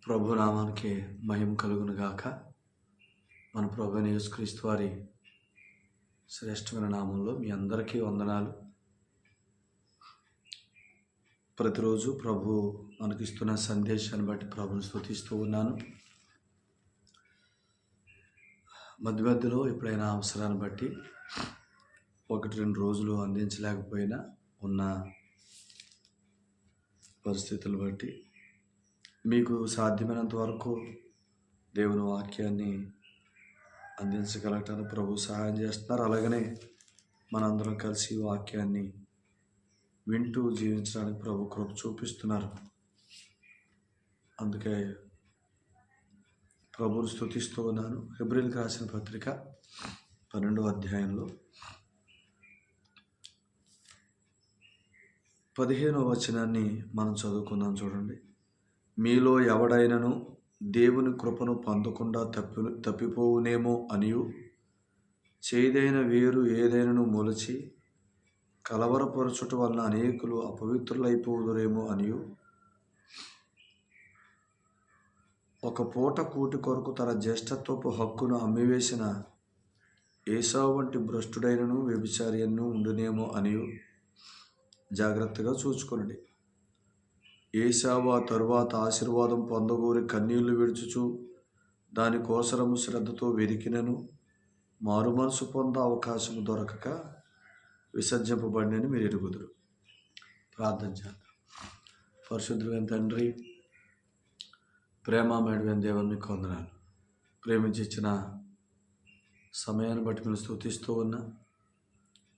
ప్రభు నామానికి మహిమ కలుగును గాక. మన ప్రభువైన యేసుక్రీస్తు వారి శ్రేష్టమైన నామంలో మీ అందరికీ వందనాలు. ప్రతిరోజు ప్రభు మనకిస్తున్న సందేశాన్ని బట్టి ప్రభుని స్తుతిస్తూ ఉన్నాను. మధ్య మధ్యలో ఎప్పుడైనా అవసరాన్ని బట్టి 1-2 రోజులు అందించలేకపోయినా ఉన్న పరిస్థితులు బట్టి మీకు సాధ్యమైనంత వరకు దేవుని వాక్యాన్ని అందించగలగటానికి ప్రభు సహాయం చేస్తున్నారు. అలాగనే మనందరం కలిసి వాక్యాన్ని వింటూ జీవించడానికి ప్రభు కృప చూపిస్తున్నారు. అందుకే ప్రభువుని స్తుతిస్తూ ఉన్నాను. హెబ్రీయులకు రాసిన పత్రిక 12వ అధ్యాయంలో 15వ వచనాన్ని మనం చదువుకుందాం. చూడండి. మీలో ఎవడైనను దేవుని కృపను పొందకుండా తప్పిపోవునేమో అనియు, చేదైన వేరు ఏదైనను మొలిచి కలవరపరచుట వలన అనేకులు అపవిత్రులైపోదురేమో అనియు, ఒక పూట కూటి కొరకు తన జ్యేష్ఠత్వపు హక్కును అమ్మివేసిన ఏసావు వంటి భ్రష్టుడైనను వ్యభిచారియను ఉండునేమో అనియు జాగ్రత్తగా చూచుకొనండి. ఏసావు ఆ తరువాత ఆశీర్వాదం పొందగోరి కన్నీళ్లు విడుచుచు దానికోసరము శ్రద్ధతో వెదికినను మారు మనసు పొంద అవకాశము దొరకక విసర్జింపబడినని మీరు ఎరుగుదురు. ప్రార్థన చేద్దాం. పరిశుద్ధుడైన తండ్రి, ప్రేమమయుడైన దేవుని మీకు వందనాలు. ప్రేమించి ఇచ్చిన సమయాన్ని బట్టి మీరు స్తుతిస్తూ ఉన్నా,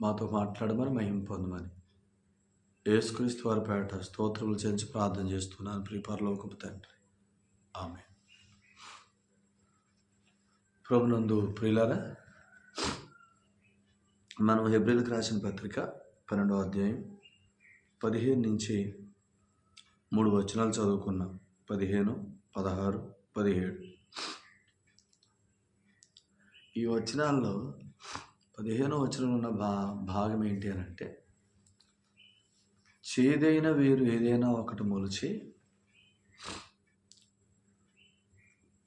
మాతో మాట్లాడమని మహిమ పొందమని యేసుక్రీస్తు వారి పేరట స్తోత్రములు చెల్లించి ప్రార్థన చేస్తున్నాను. ప్రియ పరలోకపు తండ్రి, ఆమేన్. ప్రభునందు ప్రియులారా, మనం హెబ్రీయులకు రాసిన పత్రిక 12వ అధ్యాయం 15 నుంచి 3 వచనాలు చదువుకున్నాం. 15, 16, 17. ఈ వచనాల్లో 15వ వచనంలో ఉన్న భాగం ఏంటి అని అంటే, చేదైన వేరు ఏదైనా ఒకటి మొలిచి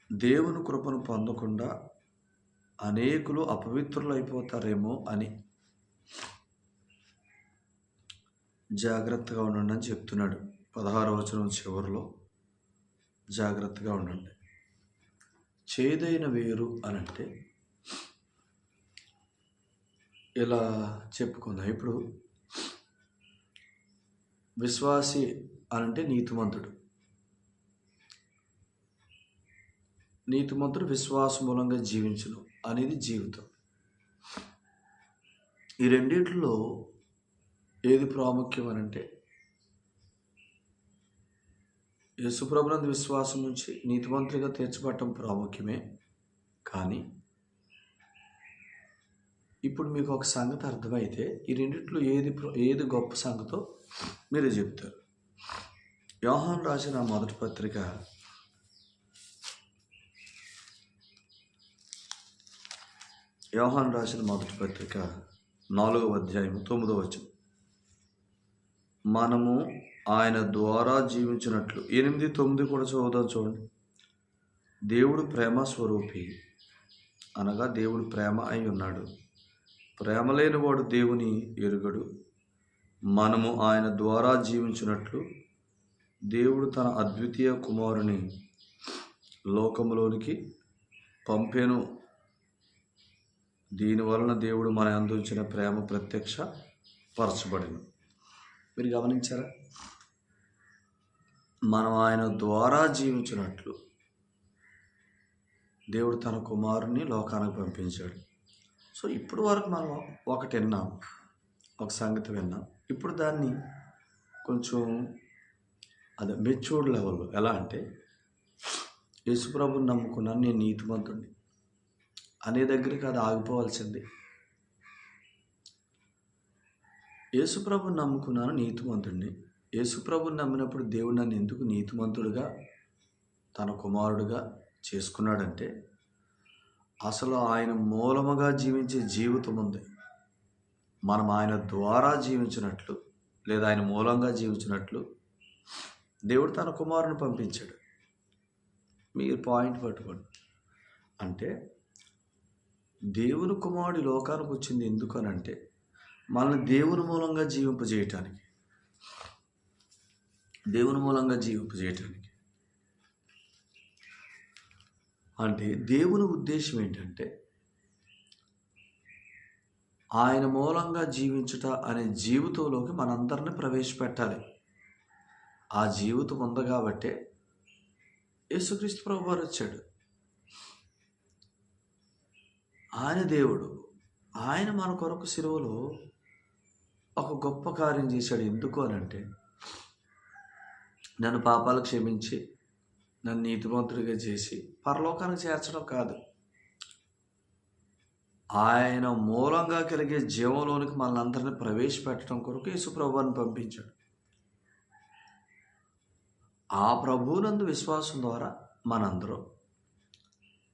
దేవుని కృపను పొందకుండా అనేకులు అపవిత్రులు అయిపోతారేమో అని జాగ్రత్తగా ఉండండి అని చెప్తున్నాడు. 16వ వచనం చివరిలో జాగ్రత్తగా ఉండండి. చేదైన వేరు అని అంటే ఇలా చెప్పుకుందాం. ఇప్పుడు విశ్వాసి అనంటే నీతిమంతుడు. నీతిమంతుడు విశ్వాస మూలంగా జీవించును అనేది జీవితం. ఈ రెండిట్లో ఏది ప్రాముఖ్యం అనంటే, యేసుప్రభునందు విశ్వాసం నుంచి నీతిమంతుడిగా తీర్చబడటం ప్రాముఖ్యమే. కానీ ఇప్పుడు మీకు ఒక సంగతి అర్థమైతే ఈ రెండిట్లో ఏది గొప్ప సంగతో మీరే చెప్తారు. యోహాను రాసిన మొదటి పత్రిక 4వ అధ్యాయం 9వ వచనం, మనము ఆయన ద్వారా జీవించినట్లు. 8, 9 కూడా చదువుదాం. చూడండి. దేవుడు ప్రేమ స్వరూపి, అనగా దేవుడు ప్రేమ అయి ఉన్నాడు. ప్రేమ లేనివాడు దేవుని ఎరుగడు. మనము ఆయన ద్వారా జీవించినట్లు దేవుడు తన అద్వితీయ కుమారుని లోకములోనికి పంపెను. దీనివలన దేవుడు మన యందు ఉంచిన ప్రేమ ప్రత్యక్ష పరచబడిను. మీరు గమనించారా? మనం ఆయన ద్వారా జీవించినట్లు దేవుడు తన కుమారుని లోకానికి పంపించాడు. సో ఇప్పుడు వరకు మనం ఒకటి విన్నాం, ఒక సంగతి విన్నాం. ఇప్పుడు దాన్ని కొంచెం మెచ్యూర్డ్ లెవెల్లో, ఎలా అంటే యేసుప్రభుని నమ్ముకున్నాను, నేను నీతిమంతుడిని అనే దగ్గరికి అది ఆగిపోవాల్సింది. యేసుప్రభుని నమ్ముకున్నాను, నీతిమంతుడిని. యేసుప్రభుని నమ్మినప్పుడు దేవుడు నన్ను ఎందుకు నీతిమంతుడిగా తన కుమారుడిగా చేసుకున్నాడంటే, అసలు ఆయన మూలముగా జీవించే జీవితం ఉంది. మనం ఆయన ద్వారా జీవించినట్లు లేదా ఆయన మూలంగా జీవించినట్లు దేవుడు తన కుమారుని పంపించాడు. మీరు పాయింట్ పట్టుకోండి. అంటే దేవుని కుమారుడు ఈ లోకానికి వచ్చింది ఎందుకనంటే మనల్ని దేవుని మూలంగా జీవింపజేయటానికి. దేవుని మూలంగా జీవింపజేయటానికి అంటే దేవుని ఉద్దేశం ఏంటంటే ఆయన మూలంగా జీవించుట అనే జీవితంలోకి మనందరినీ ప్రవేశపెట్టాలి. ఆ జీవితం ఉంది కాబట్టే యేసుక్రీస్తు ప్రభువారు వచ్చాడు. ఆయన దేవుడు, ఆయన మన కొరకు సిలువలో ఒక గొప్ప కార్యం చేశాడు. ఎందుకు అనంటే నన్ను పాపాలు క్షమించి నన్ను నీతిమంతుడిగా చేసి పరలోకానికి చేర్చడం కాదు, ఆయన మూలంగా కలిగే జీవంలోనికి మనందరినీ ప్రవేశపెట్టడం కొరకు యేసు ప్రభువుని పంపించాడు. ఆ ప్రభువునందు విశ్వాసం ద్వారా మనందరం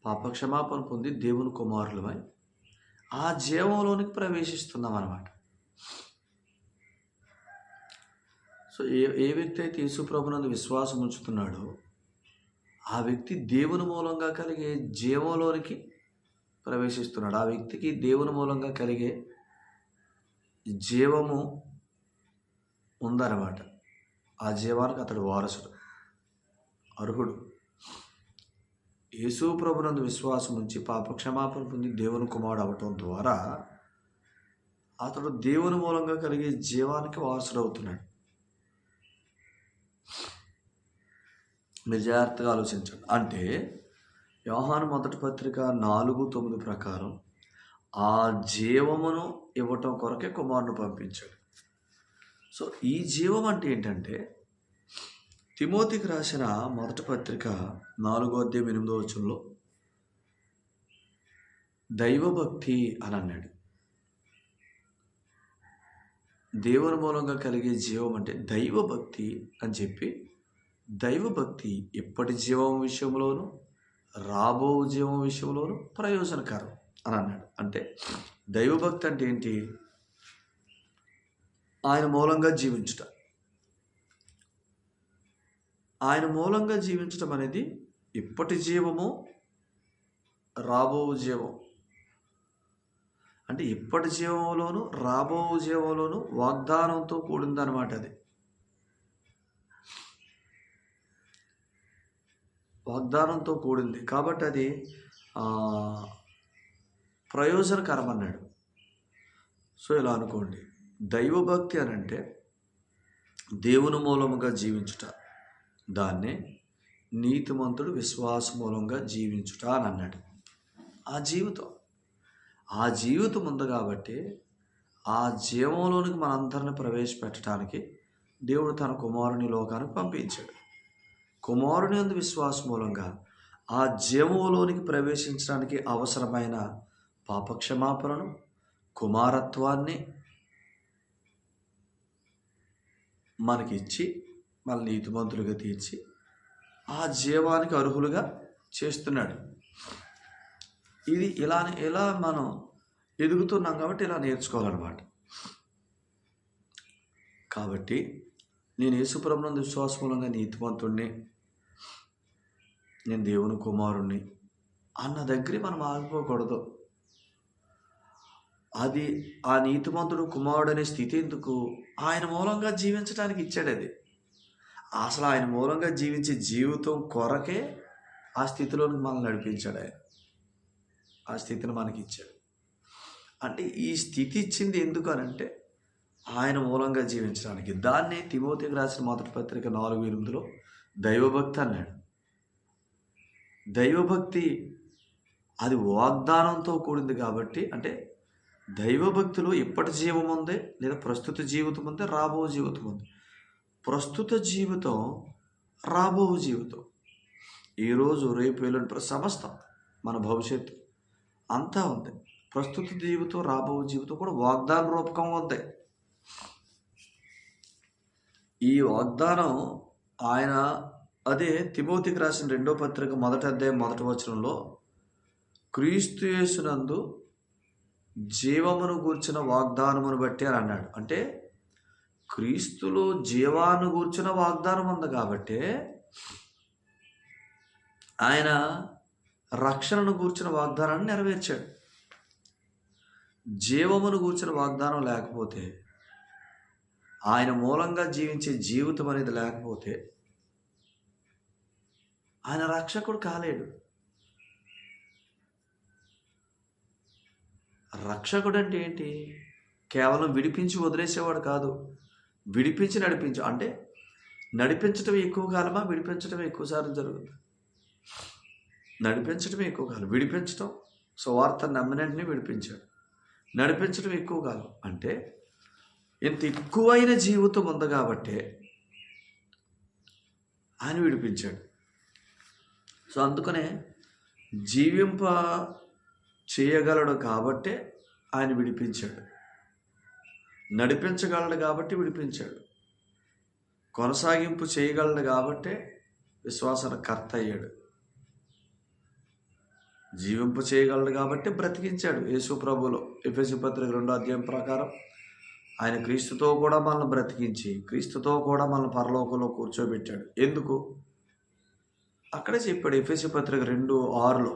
పాపక్షమాపణ పొంది దేవుని కుమారులమై ఆ జీవంలోనికి ప్రవేశిస్తున్నాం అన్నమాట. సో ఏ వ్యక్తి అయితే యేసు ప్రభువునందు విశ్వాసం ఉంచుతున్నాడో ఆ వ్యక్తి దేవుని మూలంగా కలిగే జీవంలోనికి ప్రవేశిస్తున్నాడు. ఆ వ్యక్తికి దేవుని మూలంగా కలిగే జీవము ఉందన్నమాట. ఆ జీవానికి అతడు వారసుడు, అర్హుడు. యేసు ప్రభునందు విశ్వాసం ఉంచి పాపక్షమాపణ పొంది దేవుని కుమారుడు అవటం ద్వారా అతడు దేవుని మూలంగా కలిగే జీవానికి వారసుడు అవుతున్నాడు. మీరు జాగ్రత్తగా ఆలోచించండి. అంటే యోహాను మొదటి పత్రిక 4:9 ప్రకారం ఆ జీవమును ఇవ్వటం కొరకే కుమారుని పంపించాడు. సో ఈ జీవం అంటే ఏంటంటే తిమోతికి రాసిన మొదటి పత్రిక 4:8 దైవభక్తి అని అన్నాడు. దేవుని మూలంగా కలిగే జీవం అంటే దైవభక్తి అని చెప్పి, దైవభక్తి ఎప్పటి జీవం విషయంలోనూ రాబో జీవం విషయంలోనూ ప్రయోజనకరం అని అన్నాడు. అంటే దైవభక్తి అంటే ఏంటి? ఆయన మూలంగా జీవించుట. ఆయన మూలంగా జీవించడం అనేది ఇప్పటి జీవము రాబో జీవం. అంటే ఇప్పటి జీవంలోను రాబో జీవంలోను వాగ్దానంతో కూడిందనమాట. అది వాగ్దానంతో కూడింది కాబట్టి అది ప్రయోజనకరం అన్నాడు. సో ఇలా అనుకోండి, దైవభక్తి అని అంటే దేవుని మూలముగా జీవించుట, దాన్నే నీతిమంతుడు విశ్వాస మూలంగా జీవించుట అని అన్నాడు. ఆ జీవితం ఉంది కాబట్టి ఆ జీవంలోనికి మనందరిని ప్రవేశపెట్టడానికి దేవుడు తన కుమారుని లోకానికి పంపించాడు. కుమారుని యందు విశ్వాస మూలంగా ఆ జీవంలోనికి ప్రవేశించడానికి అవసరమైన పాపక్షమాపణను, కుమారత్వాన్ని మనకిచ్చి మన నీతిమంతులుగా తీర్చి ఆ జీవానికి అర్హులుగా చేస్తున్నాడు. ఇది ఇలా మనం ఎదుగుతున్నాం కాబట్టి ఇలా నేర్చుకోవాలన్నమాట. కాబట్టి నేను యేసుప్రభునందు విశ్వాస మూలంగా నీతిమంతుడిని, నేను దేవుని కుమారుణ్ణి అన్న దగ్గరే మనం ఆగిపోకూడదు. అది ఆ నీతిమంతుడు కుమారుడు అనే స్థితి ఎందుకు? ఆయన మూలంగా జీవించడానికి ఇచ్చాడు. అది అసలు ఆయన మూలంగా జీవించే జీవితం కొరకే ఆ స్థితిలోకి మనల్ని నడిపించాడు. ఆయన ఆ స్థితిని మనకి ఇచ్చాడు. అంటే ఈ స్థితి ఇచ్చింది ఎందుకు అనంటే ఆయన మూలంగా జీవించడానికి. దాన్నే తిమోతికి రాసిన మొదటి పత్రిక 4:8 దైవభక్తి అన్నాడు. దైవభక్తి అది వాగ్దానంతో కూడింది కాబట్టి, అంటే దైవభక్తిలో ఇప్పటి జీవం ఉంది, లేదా ప్రస్తుత జీవితం ఉంది, రాబో జీవితం ఉంది. ప్రస్తుత జీవితం, రాబో జీవితం, ఈరోజు రేపు ఎల్లుండి సమస్తం మన భవిష్యత్తు అంతా ఉంది. ప్రస్తుత జీవితం, రాబో జీవితం కూడా వాగ్దాన రూపకంగా ఉంది. ఈ వాగ్దానం ఆయన అదే తిమోతికి రాసిన 2వ పత్రిక 1వ అధ్యాయం 1వ వచనంలో క్రీస్తు యేసునందు జీవమును గూర్చిన వాగ్దానమును బట్టి అని అన్నాడు. అంటే క్రీస్తులో జీవాన్ని గూర్చిన వాగ్దానం ఉంది కాబట్టి ఆయన రక్షణను గూర్చిన వాగ్దానాన్ని నెరవేర్చాడు. జీవమును గూర్చిన వాగ్దానం లేకపోతే, ఆయన మూలంగా జీవించే జీవితం అనేది లేకపోతే ఆయన రక్షకుడు కాలేడు. రక్షకుడు అంటే ఏంటి? కేవలం విడిపించి వదిలేసేవాడు కాదు. విడిపించి నడిపించు అంటే నడిపించటం ఎక్కువ కాలమా, విడిపించటం ఎక్కువ సార్లు జరుగుతుంది? నడిపించటమే ఎక్కువ కాలం. విడిపించటం సువార్త నమ్మినటిని విడిపించాడు. నడిపించడం ఎక్కువ కాలం అంటే ఇంత ఎక్కువైన జీవితం ఉంది కాబట్టి ఆయన విడిపించాడు. సో అందుకనే జీవింప చేయగలడు కాబట్టే ఆయన విడిపించాడు. నడిపించగలడు కాబట్టి విడిపించాడు. కొనసాగింపు చేయగలడు కాబట్టే విశ్వాసన కర్త అయ్యాడు. జీవింపు చేయగలడు కాబట్టి బ్రతికించాడు. యేసు ప్రభువులో ఎఫెసీ పత్రిక 2వ అధ్యాయం ప్రకారం ఆయన క్రీస్తుతో కూడా మనల్ని బ్రతికించి క్రీస్తుతో కూడా మనల్ని పరలోకంలో కూర్చోబెట్టాడు. ఎందుకు? అక్కడే చెప్పాడు ఎఫెసీ పత్రిక 2:6లో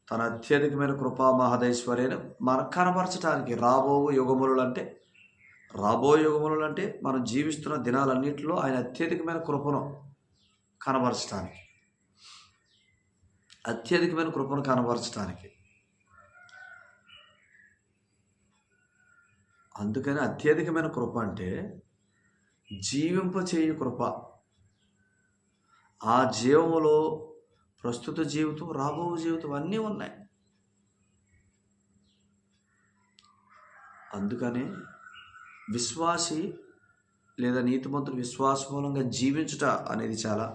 తన అత్యధికమైన కృపా మహదైశ్వర్యాన్ని మనకు కనపరచడానికి రాబోయే యుగములు అంటే మనం జీవిస్తున్న దినాలన్నింటిలో ఆయన అత్యధికమైన కృపను కనపరచడానికి అందుకని అత్యధికమైన కృప అంటే జీవింపచేయు కృప. ఆ జీవములో ప్రస్తుత జీవితం, రాబో జీవితం అన్నీ ఉన్నాయి. అందుకని విశ్వాసి లేదా నీతిమంతుడు విశ్వాస మూలంగా జీవించుట అనేది చాలా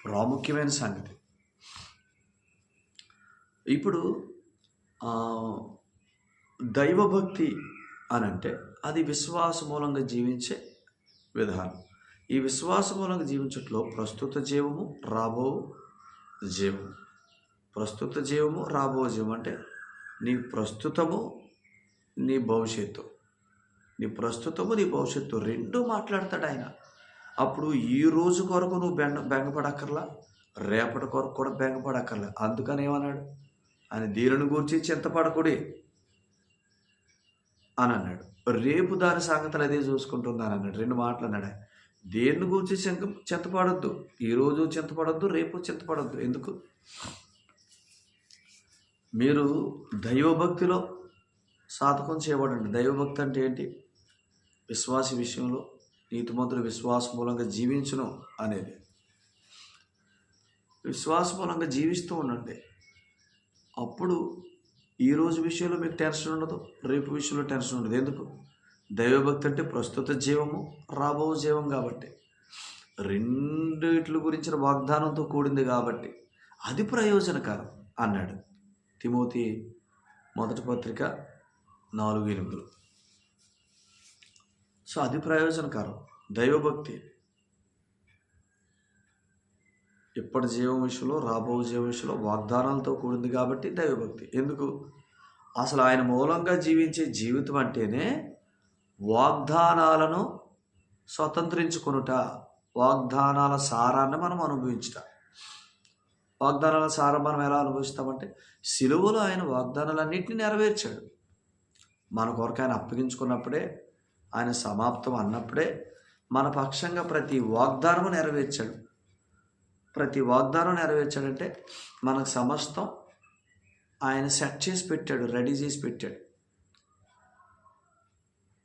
ప్రాముఖ్యమైన సంగతి. ఇప్పుడు దైవభక్తి అని అంటే అది విశ్వాస మూలంగా జీవించే విధానం. ఈ విశ్వాస మూలంగా జీవించట్లో ప్రస్తుత జీవము, రాబో జీవము. ప్రస్తుత జీవము, రాబో జీవం అంటే నీ ప్రస్తుతము, నీ భవిష్యత్తు. నీ ప్రస్తుతము, నీ భవిష్యత్తు రెండు మాట్లాడతాడు ఆయన. అప్పుడు ఈ రోజు కొరకు నువ్వు బెంగపడక్కర్లా, రేపటి కొరకు కూడా బెంగపడక్కర్లా. అందుకని ఏమన్నాడు ఆయన? దీనిని గూర్చి చింతపడకుడి అని అన్నాడు. రేపు దాని సంగతులు అదే చూసుకుంటుందని అన్నాడు. 2 మాటలు అన్నాడు ఆయన. దేన్ని గూర్చి చింతపడొద్దు. ఈరోజు చింతపడొద్దు, రేపు చింతపడొద్దు. ఎందుకు? మీరు దైవభక్తిలో సాధకం చేయబడండి. దైవభక్తి అంటే ఏంటి? విశ్వాసి విషయంలో నీతిమంతుడు విశ్వాస మూలంగా జీవించును అనేది. విశ్వాస మూలంగా జీవిస్తూ ఉండండి. అప్పుడు ఈరోజు విషయంలో మీకు టెన్షన్ ఉండదు, రేపు విషయంలో టెన్షన్ ఉండదు. ఎందుకు? దైవభక్తి అంటే ప్రస్తుత జీవము, రాబో జీవం కాబట్టి రెండిట్ల గురించిన వాగ్దానంతో కూడింది కాబట్టి అది ప్రయోజనకరం అన్నాడు తిమోతి 1 పత్రిక 4:8. సో అది ప్రయోజనకరం. దైవభక్తి ఇప్పటి జీవం విషయంలో, రాబో జీవం విషయంలో వాగ్దానాలతో కూడింది కాబట్టి దైవభక్తి. ఎందుకు? అసలు ఆయన మూలంగా జీవించే జీవితం అంటేనే వాగ్దానాలను స్వతంత్రించుకొనుట, వాగ్దానాల సారాన్ని మనం అనుభవించుట. వాగ్దానాల సారం మనం ఎలా అనుభవిస్తామంటే సిలువలో ఆయన వాగ్దానాలన్నింటినీ నెరవేర్చాడు. మన కొరకు ఆయన అప్పగించుకున్నప్పుడే, ఆయన సమాప్తం అన్నప్పుడే మన పక్షంగా ప్రతి వాగ్దానము నెరవేర్చాడు. ప్రతి వాగ్దానం నెరవేర్చాడంటే మనకు సమస్తం ఆయన సెట్ చేసి పెట్టాడు, రెడీ చేసి పెట్టాడు.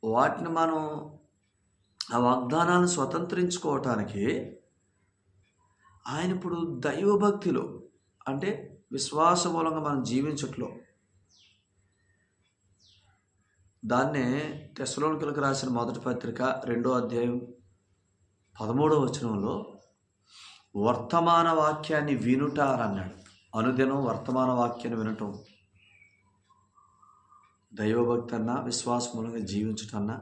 వాటిని మనం ఆ వాగ్దానాలను స్వతంత్రించుకోవటానికి ఆయన ఇప్పుడు దైవభక్తిలో అంటే విశ్వాస మూలంగా మనం జీవించట్లో, దాన్నే తెస్సలోనికీయులకు రాసిన 1 పత్రిక 2వ అధ్యాయం 13వ వచనంలో వర్తమాన వాక్యాన్ని వినుట అని అన్నాడు. అనుదినం వర్తమాన వాక్యాన్ని వినటం. దైవభక్తి అన్నా, విశ్వాస మూలంగా జీవించటన్నా,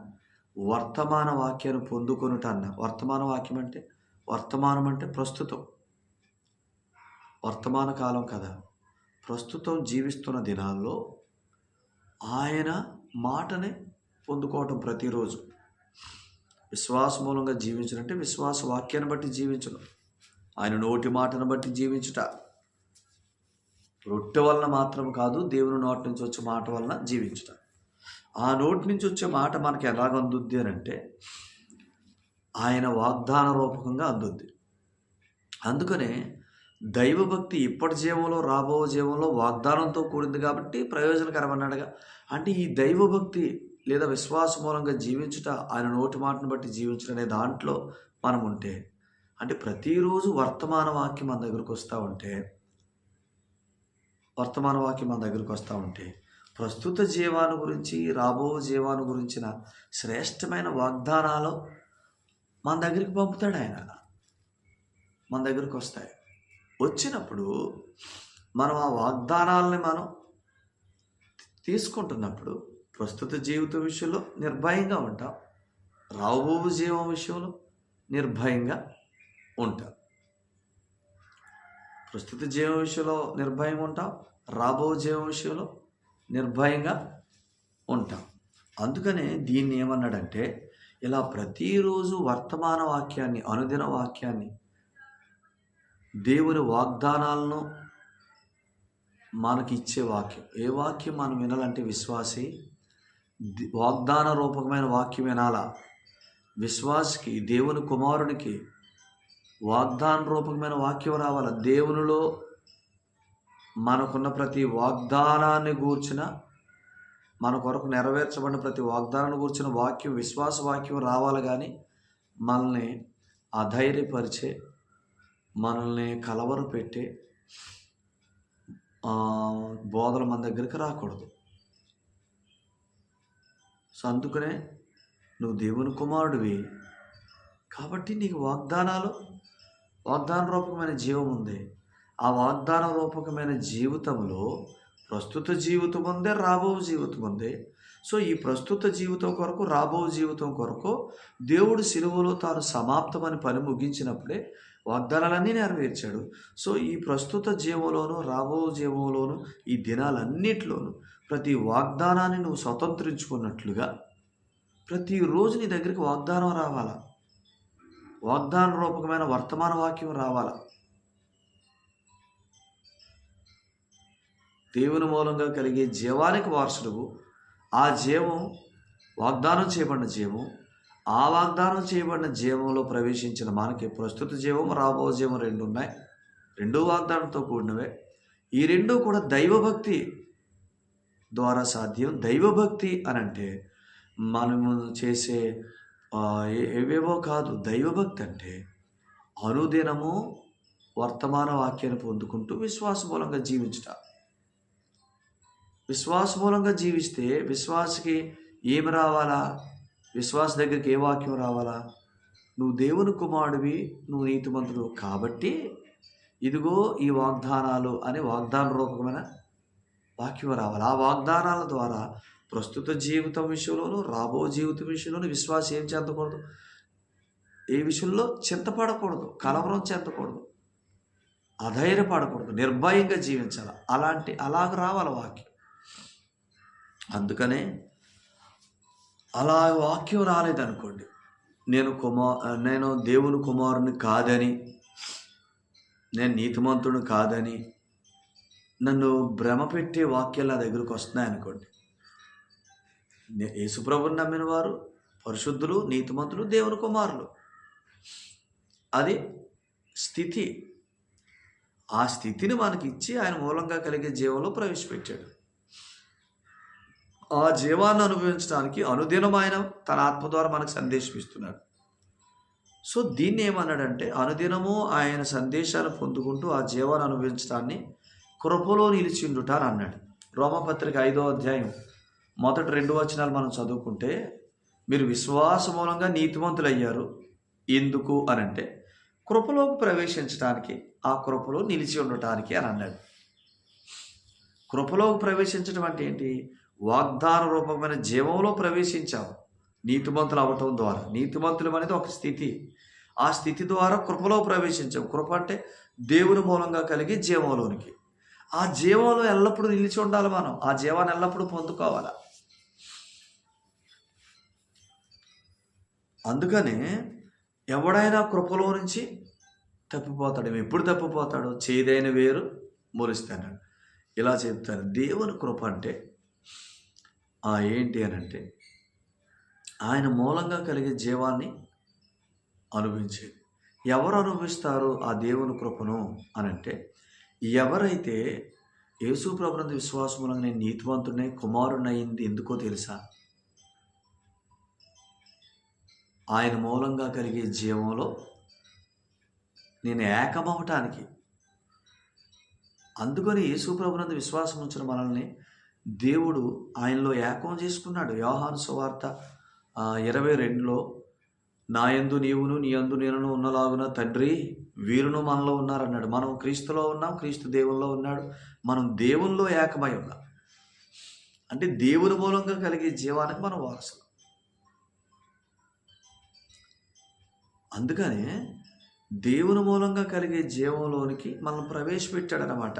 వర్తమాన వాక్యాన్ని పొందుకొనుట అన్నా. వర్తమాన వాక్యం అంటే, వర్తమానం అంటే ప్రస్తుతం, వర్తమాన కాలం కదా. ప్రస్తుతం జీవిస్తున్న దినాల్లో ఆయన మాటని పొందుకోవటం ప్రతిరోజు. విశ్వాస మూలంగా జీవించడంటే విశ్వాస వాక్యాన్ని బట్టి జీవించడం. ఆయన నోటి మాటను బట్టి జీవించుట. రొట్టె వలన మాత్రం కాదు, దేవుని నోటి నుంచి వచ్చే మాట వలన జీవించుట. ఆ నోటి నుంచి వచ్చే మాట మనకి ఎలాగ అందుద్ది అని అంటే ఆయన వాగ్దాన రూపకంగా అందుద్ది. అందుకనే దైవభక్తి ఇప్పటి జీవంలో రాబో జీవంలో వాగ్దానంతో కూడింది కాబట్టి ప్రయోజనకరమన్నాడుగా. అంటే ఈ దైవభక్తి లేదా విశ్వాస మూలంగా జీవించుట, ఆయన నోటి మాటను బట్టి జీవించుట అనే దాంట్లో మనం ఉంటే, అంటే ప్రతిరోజు వర్తమాన వాక్యం మన దగ్గరకు వస్తూ ఉంటే ప్రస్తుత జీవాన్ని గురించి రాబో జీవాన్ని గురించిన శ్రేష్టమైన వాగ్దానాలు మన దగ్గరికి పంపుతాడు ఆయన. మన దగ్గరికి వస్తాయి. వచ్చినప్పుడు మనం ఆ వాగ్దానాలని మనం తీసుకుంటున్నప్పుడు ప్రస్తుత జీవితం విషయంలో నిర్భయంగా ఉంటాం, రాబో జీవం విషయంలో నిర్భయంగా ఉంటాం. ప్రస్తుత జీవం విషయంలో నిర్భయంగా ఉంటాం, రాబో జీవం విషయంలో నిర్భయంగా ఉంటాం. అందుకనే దీన్ని ఏమన్నాడంటే, ఇలా ప్రతిరోజు వర్తమాన వాక్యాన్ని, అనుదిన వాక్యాన్ని, దేవుని వాగ్దానాలను మనకి ఇచ్చే వాక్యం. ఏ వాక్యం మనం వినాలంటే విశ్వాసి వాగ్దాన రూపకమైన వాక్యం వినాలా. విశ్వాసికి, దేవుని కుమారునికి వాగ్దాన రూపకమైన వాక్యం రావాల. దేవునిలో మనకున్న ప్రతి వాగ్దానాన్ని గూర్చిన, మన కొరకు నెరవేర్చబడిన ప్రతి వాగ్దానాన్ని గూర్చిన వాక్యం, విశ్వాస వాక్యం రావాలి. కానీ మనల్ని అధైర్యపరిచే, మనల్ని కలవరపెట్టే బోధలు మన దగ్గరికి రాకూడదు. సో అందుకనే నువ్వు దేవుని కుమారుడివి కాబట్టి నీకు వాగ్దాన రూపకమైన జీవం ఉంది. ఆ వాగ్దాన రూపకమైన జీవితంలో ప్రస్తుత జీవితం ఉందే, రాబో జీవితం ఉంది. సో ఈ ప్రస్తుత జీవితం కొరకు, రాబో జీవితం కొరకు దేవుడు సిలువలో తాను సమాప్తమని పని ముగించినప్పుడే వాగ్దానాలన్నీ నెరవేర్చాడు. సో ఈ ప్రస్తుత జీవంలోను, రాబో జీవంలోను, ఈ దినాలన్నిటిలోనూ ప్రతి వాగ్దానాన్ని నువ్వు స్వతంత్రించుకున్నట్లుగా ప్రతిరోజు నీ దగ్గరికి వాగ్దానం రావాలా. వాగ్దాన రూపకమైన వర్తమాన వాక్యం రావాలా. దేవుని మూలంగా కలిగే జీవానికి వారసుడు. ఆ జీవం వాగ్దానం చేయబడిన జీవం. ఆ వాగ్దానం చేయబడిన జీవంలో ప్రవేశించిన మనకి ప్రస్తుత జీవం, రాబో జీవం రెండు ఉన్నాయి. రెండు వాగ్దానంతో కూడినవే. ఈ రెండు కూడా దైవభక్తి ద్వారా సాధ్యం. దైవభక్తి అని అంటే మనము చేసే ఏవేవో కాదు. దైవభక్తి అంటే అనుదినము వర్తమాన వాక్యాన్ని పొందుకుంటూ విశ్వాసమూలంగా జీవించుట. విశ్వాసమూలంగా జీవిస్తే విశ్వాసకి ఏమి రావాలా? విశ్వాస దగ్గరికి ఏ వాక్యం రావాలా? నువ్వు దేవుని కుమారుడివి, నువ్వు నీతిమంతుడు కాబట్టి ఇదిగో ఈ వాగ్దానాలు అనే వాగ్దాన రూపకమైన వాక్యం రావాలి. ఆ వాగ్దానాల ద్వారా ప్రస్తుత జీవితం విషయంలోనూ, రాబో జీవితం విషయంలోనూ విశ్వాసం ఏం చెందకూడదు, ఏ విషయంలో చింతపడకూడదు, కలవరం చెందకూడదు, అధైర్యపడకూడదు, నిర్భయంగా జీవించాలి. అలాగ రావాలి వాక్యం. అందుకనే అలా వాక్యం రాలేదనుకోండి, నేను దేవుని కుమారుని కాదని, నేను నీతిమంతుడు కాదని నన్ను భ్రమ పెట్టే వాక్యాలు నా దగ్గరకు వస్తున్నాయి అనుకోండి. యేసుప్రభుని నమ్మిన వారు పరిశుద్ధులు, నీతిమంతులు, దేవుని కుమారులు. అది స్థితి. ఆ స్థితిని మనకి ఇచ్చి ఆయన మూలంగా కలిగే జీవంలో ప్రవేశపెట్టాడు. ఆ జీవాన్ని అనుభవించడానికి అనుదినం ఆయన తన ఆత్మ ద్వారా మనకు సందేశం ఇస్తున్నాడు. సో దీన్ని ఏమన్నాడంటే, అనుదినము ఆయన సందేశాన్ని పొందుకుంటూ ఆ జీవాన్ని అనుభవించడాన్ని కృపలో నిలిచిండుట అని అన్నాడు. రోమపత్రిక 5వ అధ్యాయం మొదటి 2 వచనాలు మనం చదువుకుంటే, మీరు విశ్వాస మూలంగా నీతిమంతులు అయ్యారు. ఎందుకు అని అంటే కృపలోకి ప్రవేశించడానికి, ఆ కృపలో నిలిచి ఉండటానికి అని అన్నాడు. కృపలోకి ప్రవేశించడం అంటే ఏంటి? వాగ్దాన రూపమైన జీవంలో ప్రవేశించావు నీతిమంతులు అవ్వటం ద్వారా. నీతిమంతులు అనేది ఒక స్థితి. ఆ స్థితి ద్వారా కృపలో ప్రవేశించావు. కృప అంటే దేవుని మూలంగా కలిగి జీవంలోనికి. ఆ జీవంలో ఎల్లప్పుడూ నిలిచి ఉండాలి. మనం ఆ జీవాన్ని ఎల్లప్పుడూ పొందుకోవాలి. అందుకనే ఎవడైనా కృపలో నుంచి తప్పిపోతాడు. ఎప్పుడు తప్పిపోతాడు? చేదైన వేరు మొలుస్తాడు. ఇలా చెప్తారు. దేవుని కృప అంటే ఏంటి అని అంటే ఆయన మూలంగా కలిగే జీవాన్ని అనుభవించేది. ఎవరు అనుభవిస్తారు ఆ దేవుని కృపను అని అంటే, ఎవరైతే యేసు ప్రభునందు విశ్వాసం మూలంగా నేను నీతివంతుడినై కుమారుడినయింది ఎందుకో తెలుసా? ఆయన మూలంగా కలిగే జీవంలో నేను ఏకమవటానికి. అందుకని యేసు ప్రభునందు విశ్వాసం ఉంచిన మనల్ని దేవుడు ఆయనలో ఏకం చేసుకున్నాడు. యోహాను సువార్త 22లో నా యందు నీవును నీ యందు నేనును ఉన్నలాగున తండ్రి వీరును మనలో ఉన్నారన్నాడు. మనం క్రీస్తులో ఉన్నాం, క్రీస్తు దేవుల్లో ఉన్నాడు, మనం దేవుల్లో ఏకమై ఉన్నాం. అంటే దేవుని మూలంగా కలిగే జీవానికి మనం వారసులు. అందుకనే దేవుని మూలంగా కలిగే జీవంలోనికి మనం ప్రవేశపెట్టాడనమాట.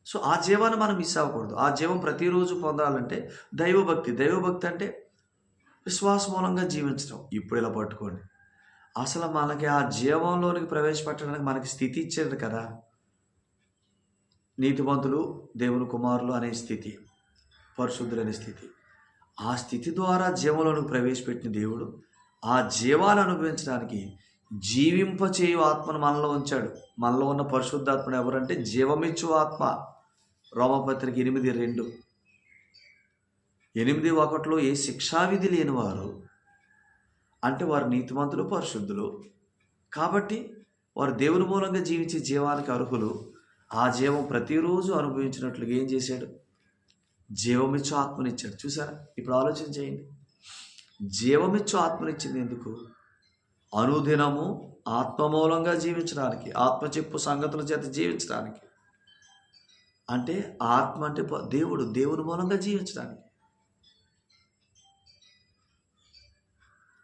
సో ఆ జీవాన్ని మనం మిస్ అవ్వకూడదు. ఆ జీవం ప్రతిరోజు పొందాలంటే దైవభక్తి అంటే విశ్వాస మూలంగా జీవించడం. ఇప్పుడు ఇలా పట్టుకోండి, అసలు మనకి ఆ జీవంలోనికి ప్రవేశపెట్టడానికి మనకి స్థితి ఇచ్చాడు కదా. నీతిమంతులు దేవుని కుమారులు అనే స్థితి, పరిశుద్ధులనే స్థితి. ఆ స్థితి ద్వారా జీవంలోనికి ప్రవేశపెట్టిన దేవుడు ఆ జీవాలు అనుభవించడానికి జీవింపచేయు ఆత్మను మనలో ఉంచాడు. మనలో ఉన్న పరిశుద్ధాత్మను ఎవరంటే జీవమిచ్చు ఆత్మ. రోమపత్రిక 8:2. 8:1 ఏ శిక్షావిధి లేని వారు అంటే వారు నీతిమంతులు, పరిశుద్ధులు కాబట్టి వారు దేవుని మూలంగా జీవించే జీవానికి అర్హులు. ఆ జీవం ప్రతిరోజు అనుభవించినట్లుగా ఏం చేశాడు? జీవమిచ్చు ఆత్మనిచ్చాడు. చూసారా? ఇప్పుడు ఆలోచన చేయండి. జీవమిచ్చు ఆత్మనిచ్చింది ఎందుకు? అనుదినము ఆత్మ మూలంగా జీవించడానికి, ఆత్మ చెప్పు సంగతుల చేత జీవించడానికి. అంటే ఆత్మ అంటే దేవుని మూలంగా జీవించడానికి.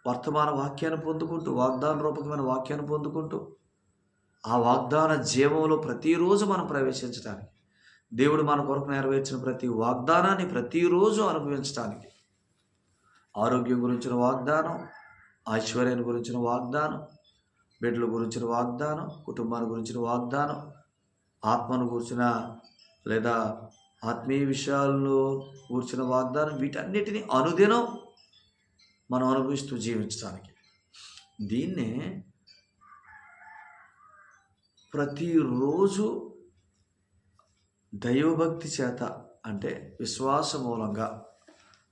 వర్తమాన వాక్యాన్ని పొందుకుంటూ, వాగ్దాన రూపకమైన వాక్యాన్ని పొందుకుంటూ, ఆ వాగ్దాన జీవంలో ప్రతిరోజు మనం ప్రవేశించడానికి, దేవుడు మన కొరకు నెరవేర్చిన ప్రతి వాగ్దానాన్ని ప్రతిరోజు అనుభవించడానికి. ఆరోగ్యం గురించిన వాగ్దానం, ఐశ్వర్యాన్ని గురించిన వాగ్దానం, బిడ్డల గురించిన వాగ్దానం, కుటుంబాన్ని గురించిన వాగ్దానం, ఆత్మను గురించిన లేదా ఆత్మీయ విషయాలను గురించిన వాగ్దానం, వీటన్నిటిని అనుదినం మనం అనుభవిస్తూ జీవించడానికి. దీన్నే ప్రతిరోజు దైవభక్తి చేత అంటే విశ్వాస మూలంగా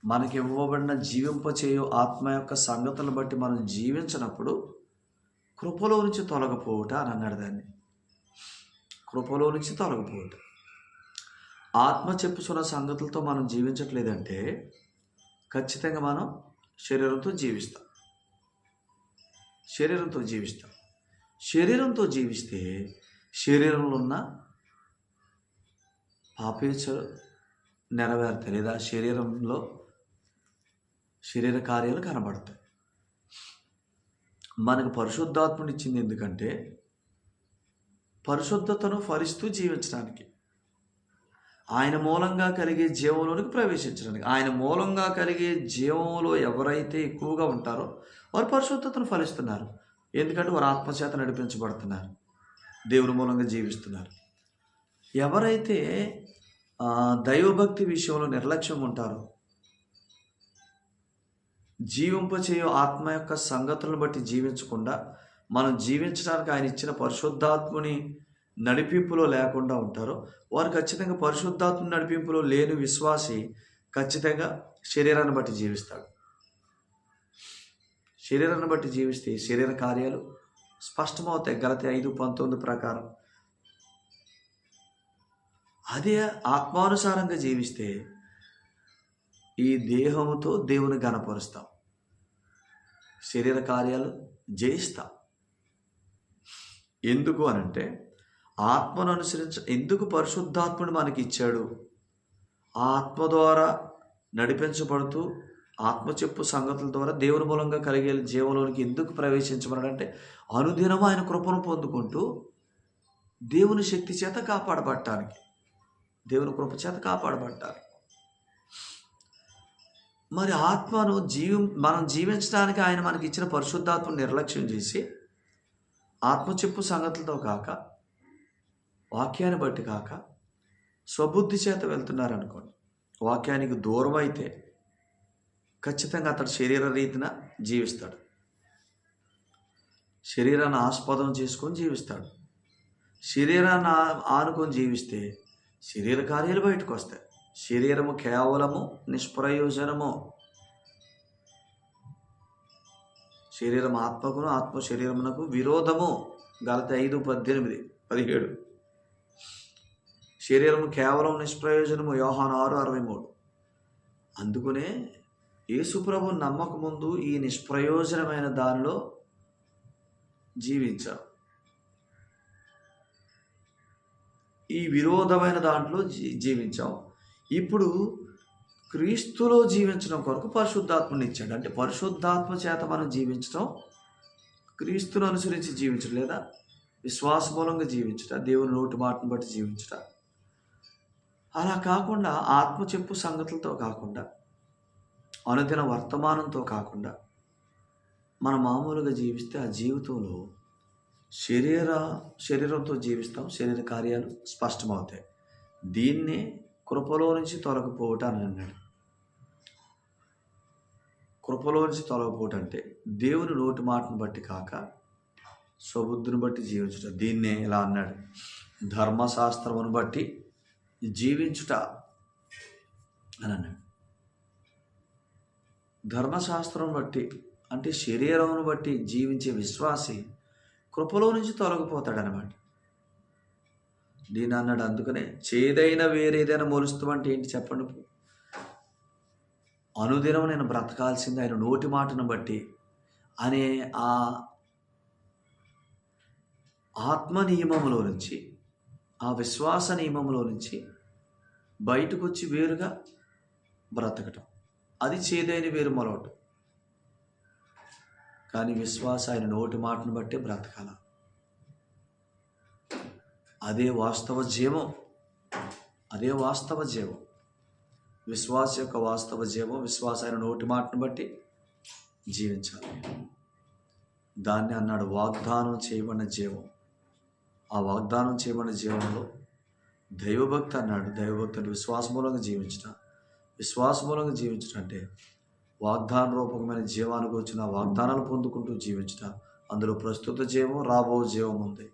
మనకి ఇవ్వబడిన జీవింపచేయు ఆత్మ యొక్క సంగతులను బట్టి మనం జీవించినప్పుడు కృపలో నుంచి తొలగిపోవుట అని అన్నాడు. దాన్ని కృపలో నుంచి తొలగిపోవుట. ఆత్మ చెప్పుచున్న సంగతులతో మనం జీవించట్లేదంటే ఖచ్చితంగా మనం శరీరంతో జీవిస్తాం. శరీరంతో జీవిస్తే శరీరంలో ఉన్న పాపేచ్ఛలు నెరవేరుతాయి, లేదా శరీరంలో శరీర కార్యాలు కనబడతాయి. మనకు పరిశుద్ధాత్మని ఇచ్చింది ఎందుకంటే పరిశుద్ధతను ఫలిస్తూ జీవించడానికి, ఆయన మూలంగా కలిగే జీవంలోనికి ప్రవేశించడానికి. ఆయన మూలంగా కలిగే జీవంలో ఎవరైతే ఎక్కువగా ఉంటారో వారు పరిశుద్ధతను ఫలిస్తున్నారు. ఎందుకంటే వారు ఆత్మచేత నడిపించబడుతున్నారు, దేవుని మూలంగా జీవిస్తున్నారు. ఎవరైతే దైవభక్తి విషయంలో నిర్లక్ష్యం ఉంటారో, జీవింపచేయు ఆత్మ యొక్క సంగతులను బట్టి జీవించకుండా మనం జీవించడానికి ఆయన ఇచ్చిన పరిశుద్ధాత్మని నడిపింపులో లేకుండా ఉంటారో వారు ఖచ్చితంగా పరిశుద్ధాత్మ నడిపింపులో లేని విశ్వాసి ఖచ్చితంగా శరీరాన్ని బట్టి జీవిస్తాడు. శరీరాన్ని బట్టి జీవిస్తే శరీర కార్యాలు స్పష్టమవుతాయి. గలతీ 5:19 ప్రకారం. అదే ఆత్మానుసారంగా జీవిస్తే ఈ దేహముతో దేవుని ఘనపరుస్తాం, శరీర కార్యాలు జయిస్తాం. ఎందుకు అనంటే ఆత్మను ఎందుకు పరిశుద్ధాత్మను మనకి ఇచ్చాడు? ఆ ఆత్మ ద్వారా నడిపించబడుతూ ఆత్మ చెప్పు సంగతుల ద్వారా దేవుని మూలంగా కలిగే జీవంలోనికి ఎందుకు ప్రవేశించబడాడంటే అనుదినం ఆయన కృపను పొందుకుంటూ దేవుని శక్తి చేత కాపాడబడటానికి, దేవుని కృప చేత కాపాడబడటానికి. మరి ఆత్మను మనం జీవించడానికి ఆయన మనకి ఇచ్చిన పరిశుద్ధాత్మను నిర్లక్ష్యం చేసి ఆత్మ చెప్పు సంగతులతో కాక, వాక్యాన్ని బట్టి కాక స్వబుద్ధి చేత వెళ్తున్నారనుకోండి, వాక్యానికి దూరం అయితే ఖచ్చితంగా అతడు శరీర రీతిన జీవిస్తాడు, శరీరాన్ని ఆస్పదం చేసుకొని జీవిస్తాడు. శరీరాన్ని ఆనుకొని జీవిస్తే శరీర కార్యాలు బయటకు వస్తాయి. శరీరము కేవలము నిష్ప్రయోజనము. శరీరం ఆత్మకును, ఆత్మ శరీరమునకు విరోధము. గలతీ 5:18-17. శరీరము కేవలం నిష్ప్రయోజనము. యోహాను 6:63. అందుకనే యేసుప్రభు నమ్మక ముందు ఈ నిష్ప్రయోజనమైన దానిలో జీవించాం, ఈ విరోధమైన దాంట్లో జీవించాం. ఇప్పుడు క్రీస్తులో జీవించడం కొరకు పరిశుద్ధాత్మని ఇచ్చాడు. అంటే పరిశుద్ధాత్మ చేత మనం జీవించడం, క్రీస్తును అనుసరించి జీవించడం, లేదా విశ్వాస మూలంగా జీవించట, దేవుని నోటి మాటను బట్టి జీవించట. అలా కాకుండా ఆత్మ చెప్పు సంగతులతో కాకుండా, అనుదిన వర్తమానంతో కాకుండా మనం మామూలుగా జీవిస్తే ఆ జీవితంలో శరీరంతో జీవిస్తాం, శరీర కార్యాలు స్పష్టమవుతాయి. దీన్నే కృపలో నుంచి తొలగిపోవటం అని అన్నాడు. కృపలో నుంచి తొలగిపోవటం అంటే దేవుని నోటి మాటను బట్టి కాక స్వబుద్ధిని బట్టి జీవించుట. దీన్నే ఇలా అన్నాడు, ధర్మశాస్త్రమును బట్టి జీవించుట అని అన్నాడు. ధర్మశాస్త్రం బట్టి అంటే శరీరమును బట్టి జీవించే విశ్వాసి కృపలో నుంచి తొలగిపోతాడనమాట. దీని అన్నాడు. అందుకనే చేదైన వేరేదైనా మొలుస్తామంటే ఏంటి చెప్పండి? అనుదినం నేను బ్రతకాల్సింది ఆయన నోటి మాటను బట్టి అనే ఆ ఆత్మ నియమంలో నుంచి, ఆ విశ్వాస నియమంలో నుంచి బయటకు వచ్చి వేరుగా బ్రతకటం, అది చేదైన వేరు మొలవటం. కానీ విశ్వాస ఆయన నోటి మాటను బట్టి బ్రతకాల. అదే వాస్తవ జీవం, అదే వాస్తవ జీవం. విశ్వాస యొక్క వాస్తవ జీవం, విశ్వాస ఆయన నోటి మాటను బట్టి జీవించాలి. దాన్ని అన్నాడు వాగ్దానం చేయబడిన జీవం. ఆ వాగ్దానం చేయబడిన జీవంలో దైవభక్తి అన్నాడు. దైవభక్తిని విశ్వాస మూలంగా జీవించడం. విశ్వాస మూలంగా జీవించడం అంటే వాగ్దాన రూపకమైన జీవానికి వచ్చిన వాగ్దానాలు పొందుకుంటూ జీవించడం. అందులో ప్రస్తుత జీవం, రాబో జీవం ఉంది.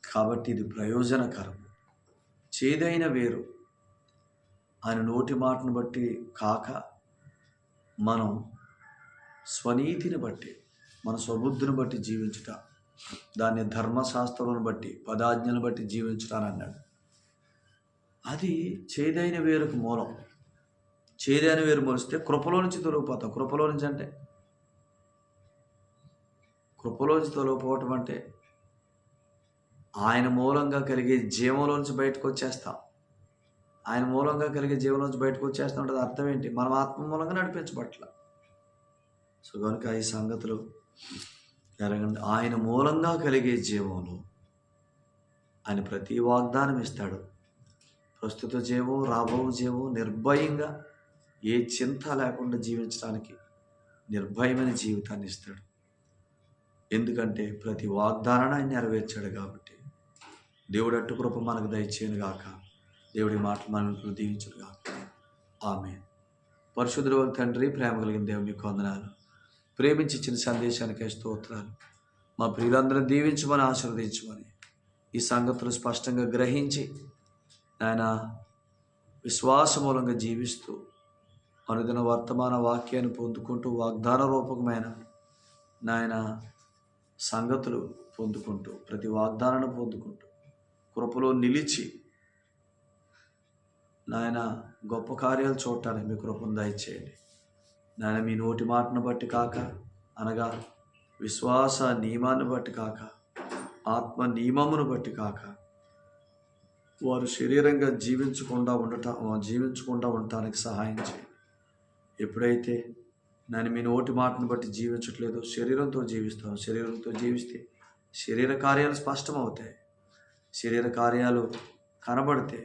కాబట్టి ఇది ప్రయోజనకరం. చేదైన వేరు ఆయన నోటి మాటను బట్టి కాక, మనం స్వనీతిని బట్టి, మన స్వబుద్ధిని బట్టి జీవించుట, దాన్ని ధర్మశాస్త్రాలను బట్టి, పదాజ్ఞలను బట్టి జీవించుటాని అన్నాడు. అది చేదైన వేరుకు మూలం. చేదైన వేరు మొలిస్తే కృపలో నుంచి తొలగిపోతాం. కృపలో నుంచి అంటే, కృపలో నుంచి తొలగిపోవటం అంటే ఆయన మూలంగా కలిగే జీవంలోంచి బయటకు వచ్చేస్తాం. ఆయన మూలంగా కలిగే జీవంలోంచి బయటకు వచ్చేస్తాం అంటే అర్థం ఏంటి? మనం ఆత్మ మూలంగా నడిపించబట్ల. సో కనుక ఈ సంగతులు ఎరగండి. ఆయన మూలంగా కలిగే జీవంలో ఆయన ప్రతి వాగ్దానం ఇస్తాడు. ప్రస్తుత జీవం, రాబో జీవం నిర్భయంగా, ఏ చింత లేకుండా జీవించడానికి నిర్భయమైన జీవితాన్ని ఇస్తాడు. ఎందుకంటే ప్రతి వాగ్దానాన్ని ఆయన నెరవేర్చాడు కాబట్టి. దేవుడు అట్టు కృప మనకు దయచేయను గాక. దేవుడి మాటలు మనల్ని దీవించును గాక. ఆమేన్. పరిశుద్ధుడు తండ్రి, ప్రేమ కలిగిన దేవుని వందనాలు. ప్రేమించి ఇచ్చిన సందేశానికి స్తోత్రాలు. మా ప్రియులందరూ దీవించమని, ఆశీర్వదించమని, ఈ సంగతులు స్పష్టంగా గ్రహించి ఆయన విశ్వాస మూలంగా జీవిస్తూ అనుదిన వర్తమాన వాక్యాన్ని పొందుకుంటూ, వాగ్దాన రూపకమైన నాయన సంగతులు పొందుకుంటూ, ప్రతి వాగ్దానాన్ని పొందుకుంటూ, కృపలో నిలిచి నాయన గొప్ప కార్యాలు చూడటానికి మీ కృపను దయచేయండి. నాయన మీ నోటి మాటను బట్టి కాక, అనగా విశ్వాస నియమాన్ని బట్టి కాక, ఆత్మ నియమమును బట్టి కాక, వారు శరీరంగా జీవించకుండా ఉండటానికి సహాయం చేయండి. ఎప్పుడైతే నేను మీ నోటి మాటను బట్టి జీవించట్లేదో శరీరంతో జీవిస్తాను. శరీరంతో జీవిస్తే శరీర కార్యాలు స్పష్టమవుతాయి. శరీర కార్యాలు కనబడితే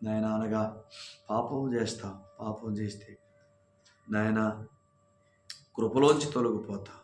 నాయన అనగా పాపం చేస్తాం. పాపం చేస్తే నాయన కృపలోంచి తొలగిపోతాం.